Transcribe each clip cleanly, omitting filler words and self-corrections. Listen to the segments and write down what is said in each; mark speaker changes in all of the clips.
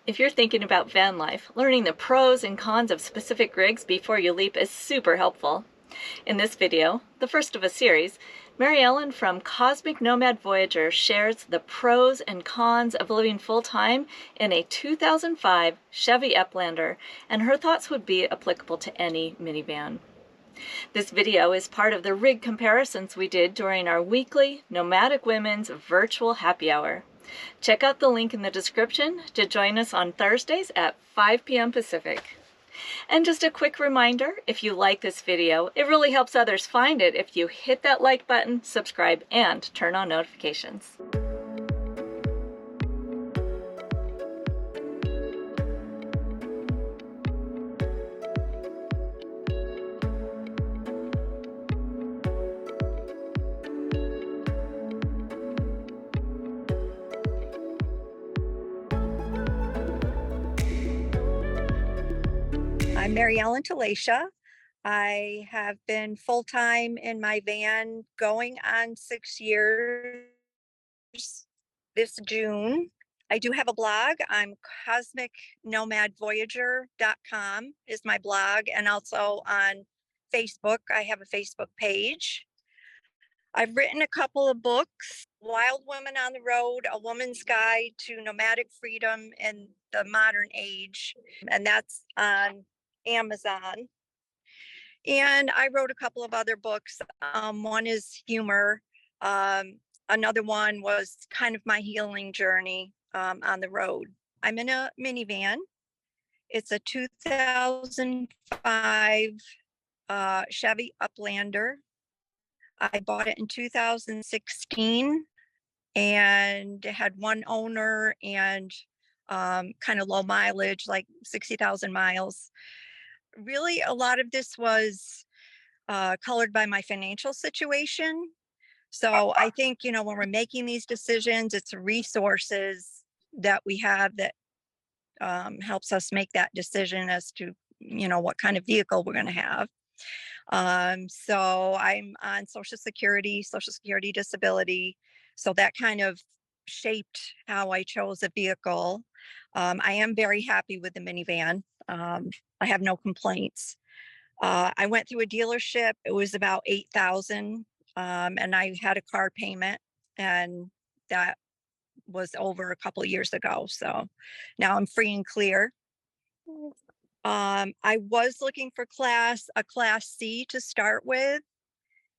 Speaker 1: If you're thinking about van life, learning the pros and cons of specific rigs before you leap is super helpful. In this video, the first of a series, Mary Ellen from Cosmic Nomad Voyager shares the pros and cons of living full-time in a 2005 Chevy Uplander, and her thoughts would be applicable to any minivan. This video is part of the rig comparisons we did during our weekly Nomadic Women's Virtual Happy Hour. Check out the link in the description to join us on Thursdays at 5 p.m. Pacific. And just a quick reminder, if you like this video, it really helps others find it if you hit that like button, subscribe, and turn on notifications.
Speaker 2: I'm Mary Ellen Talacia. I have been full-time in my van going on 6 years this June. I do have a blog. I'm cosmicnomadvoyager.com is my blog, and also on Facebook. I have a Facebook page. I've written a couple of books, Wild Women on the Road, A Woman's Guide to Nomadic Freedom in the Modern Age, and that's on Amazon. And I wrote a couple of other books. One is humor. Another one was kind of my healing journey on the road. I'm in a minivan. It's a 2005 Chevy Uplander. I bought it in 2016 and had one owner and kind of low mileage, like 60,000 miles. Really, a lot of this was colored by my financial situation. So I think, when we're making these decisions, it's resources that we have that helps us make that decision as to, what kind of vehicle we're going to have. So I'm on Social Security disability. So that kind of shaped how I chose a vehicle. I am very happy with the minivan. I have no complaints. I went through a dealership. It was about 8,000, and I had a car payment, and that was over a couple of years ago. So now I'm free and clear. I was looking for a class C to start with.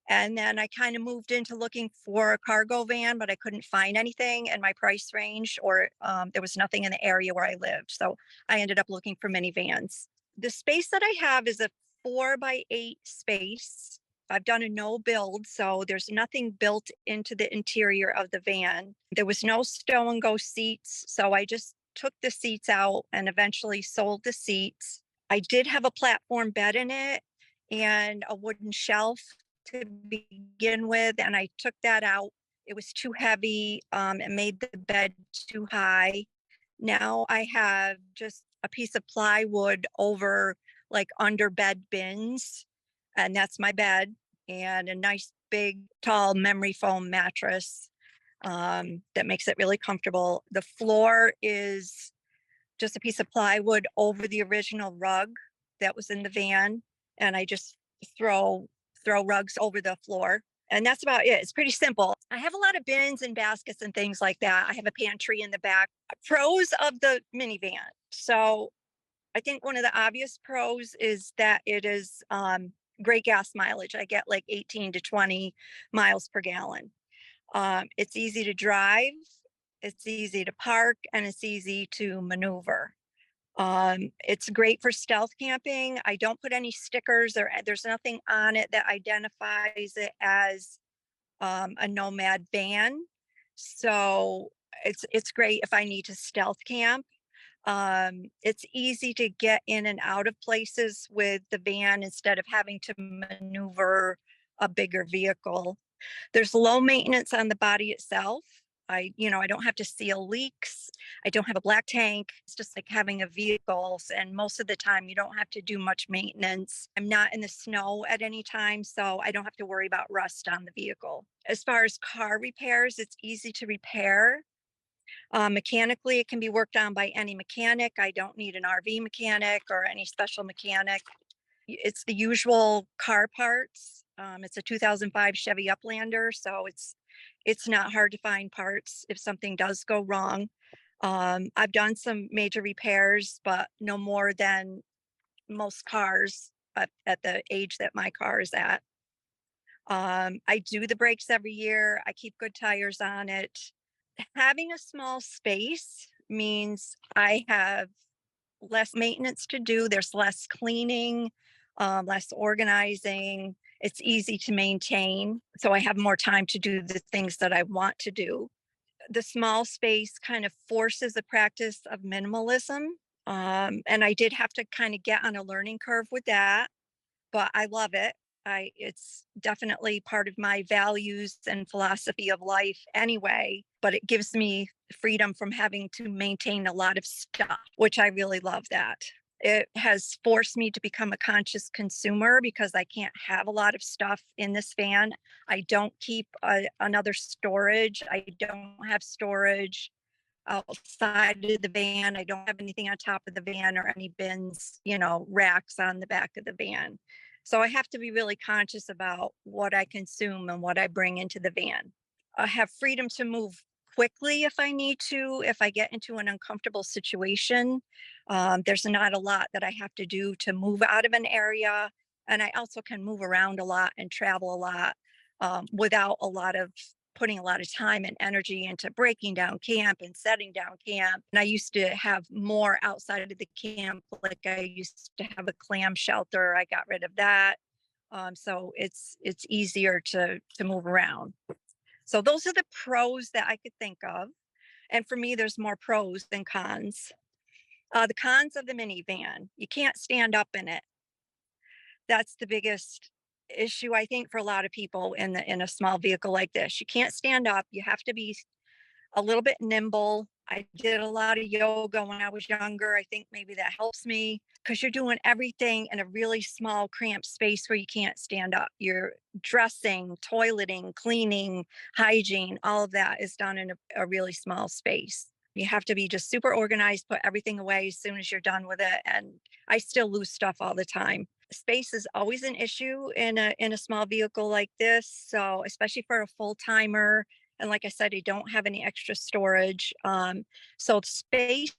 Speaker 2: And then I kind of moved into looking for a cargo van, but I couldn't find anything in my price range, or there was nothing in the area where I lived. So I ended up looking for minivans. The space that I have is a 4x8 space. I've done a no build, so there's nothing built into the interior of the van. There was no stow and go seats, so I just took the seats out and eventually sold the seats. I did have a platform bed in it and a wooden shelf to begin with, and I took that out. It was too heavy. It made the bed too high. Now I have just a piece of plywood over, like, under bed bins, and that's my bed, and a nice big tall memory foam mattress that makes it really comfortable. The floor is just a piece of plywood over the original rug that was in the van, and I just throw rugs over the floor, and that's about it. It's pretty simple. I have a lot of bins and baskets and things like that. I have a pantry in the back. Pros of the minivan. So I think one of the obvious pros is that it is great gas mileage. I get like 18 to 20 miles per gallon. It's easy to drive, it's easy to park, and it's easy to maneuver. It's great for stealth camping. I don't put any stickers, or there's nothing on it that identifies it as a nomad van. So it's great if I need to stealth camp. It's easy to get in and out of places with the van instead of having to maneuver a bigger vehicle. There's low maintenance on the body itself. I don't have to seal leaks. I don't have a black tank. It's just like having a vehicle. And most of the time, you don't have to do much maintenance. I'm not in the snow at any time, so I don't have to worry about rust on the vehicle. As far as car repairs, it's easy to repair. Mechanically, it can be worked on by any mechanic. I don't need an RV mechanic or any special mechanic. It's the usual car parts. It's a 2005 Chevy Uplander, so it's not hard to find parts if something does go wrong. I've done some major repairs, but no more than most cars at the age that my car is at. I do the brakes every year. I keep good tires on it. Having a small space means I have less maintenance to do. There's less cleaning, less organizing. It's easy to maintain. So I have more time to do the things that I want to do. The small space kind of forces the practice of minimalism. And I did have to kind of get on a learning curve with that, but I love it. It's definitely part of my values and philosophy of life anyway, but it gives me freedom from having to maintain a lot of stuff, which I really love that. It has forced me to become a conscious consumer because I can't have a lot of stuff in this van. I don't keep another storage. I don't have storage outside of the van. I don't have anything on top of the van or any bins, racks on the back of the van. So I have to be really conscious about what I consume and what I bring into the van. I have freedom to move quickly if I need to, if I get into an uncomfortable situation. There's not a lot that I have to do to move out of an area. And I also can move around a lot and travel a lot without putting a lot of time and energy into breaking down camp and setting down camp. And I used to have more outside of the camp, like I used to have a clam shelter. I got rid of that. So it's easier to move around. So those are the pros that I could think of. And for me, there's more pros than cons. The cons of the minivan, you can't stand up in it. That's the biggest issue, I think, for a lot of people in a small vehicle like this. You can't stand up. You have to be a little bit nimble. I did a lot of yoga when I was younger. I think maybe that helps me because you're doing everything in a really small, cramped space where you can't stand up. You're dressing, toileting, cleaning, hygiene, all of that is done in a really small space. You have to be just super organized, put everything away as soon as you're done with it. And I still lose stuff all the time. Space is always an issue in a small vehicle like this. So especially for a full timer, and like I said, I don't have any extra storage. So space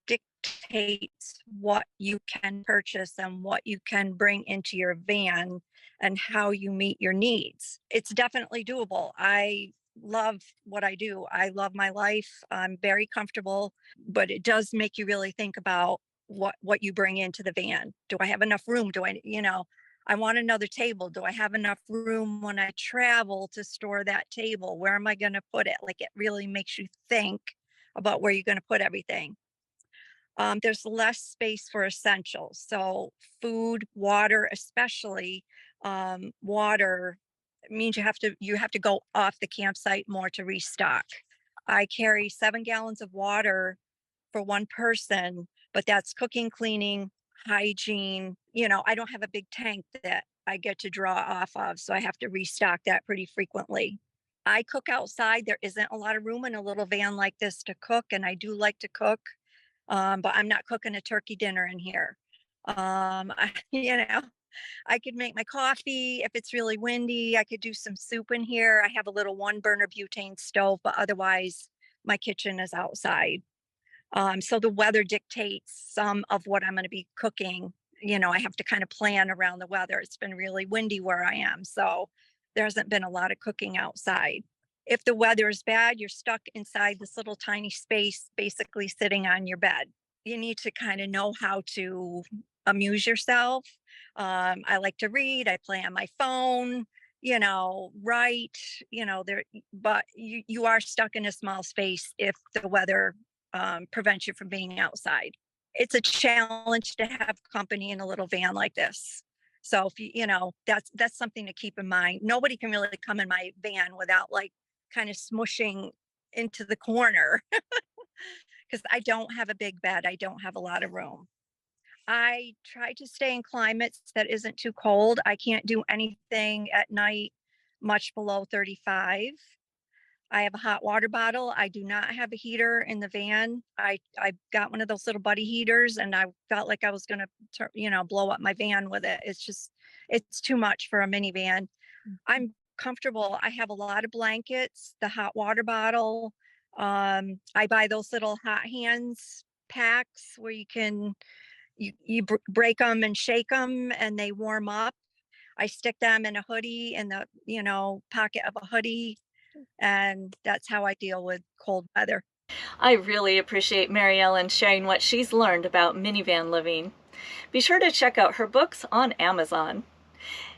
Speaker 2: dictates what you can purchase and what you can bring into your van and how you meet your needs. It's definitely doable. I love what I do. I love my life. I'm very comfortable, but it does make you really think about what you bring into the van. Do I have enough room? I want another table. Do I have enough room when I travel to store that table? Where am I going to put it? Like, it really makes you think about where you're going to put everything. There's less space for essentials. So food, water, especially water means you have to go off the campsite more to restock. I carry 7 gallons of water for one person, but that's cooking, cleaning, hygiene. I don't have a big tank that I get to draw off of, so I have to restock that pretty frequently. I cook outside. There isn't a lot of room in a little van like this to cook, and I do like to cook, but I'm not cooking a turkey dinner in here. I could make my coffee. If it's really windy, I could do some soup in here. I have a little 1 burner butane stove, but otherwise my kitchen is outside. So the weather dictates some of what I'm going to be cooking. I have to kind of plan around the weather. It's been really windy where I am, so there hasn't been a lot of cooking outside. If the weather is bad, you're stuck inside this little tiny space, basically sitting on your bed. You need to kind of know how to amuse yourself. I like to read. I play on my phone. Write. But you are stuck in a small space if the weather prevents you from being outside. It's a challenge to have company in a little van like this. So if that's something to keep in mind. Nobody can really come in my van without like kind of smushing into the corner because I don't have a big bed. I don't have a lot of room. I try to stay in climates that isn't too cold. I can't do anything at night much below 35. I have a hot water bottle. I do not have a heater in the van. I got one of those little buddy heaters, and I felt like I was gonna, blow up my van with it. It's too much for a minivan. I'm comfortable. I have a lot of blankets, the hot water bottle. I buy those little hot hands packs where you break them and shake them and they warm up. I stick them in a hoodie in the, pocket of a hoodie, and that's how I deal with cold weather.
Speaker 1: I really appreciate Mary Ellen sharing what she's learned about minivan living. Be sure to check out her books on Amazon.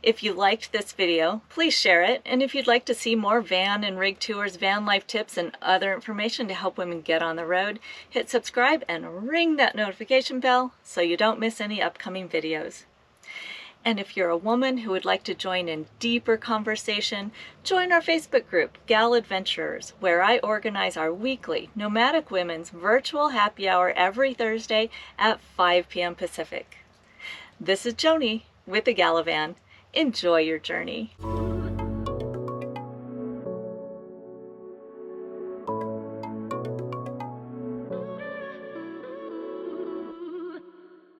Speaker 1: If you liked this video, please share it, and if you'd like to see more van and rig tours, van life tips, and other information to help women get on the road, hit subscribe and ring that notification bell so you don't miss any upcoming videos. And if you're a woman who would like to join in deeper conversation, join our Facebook group, Gal Adventurers, where I organize our weekly Nomadic Women's virtual happy hour every Thursday at 5 p.m. Pacific. This is Joni with the Galavan. Enjoy your journey.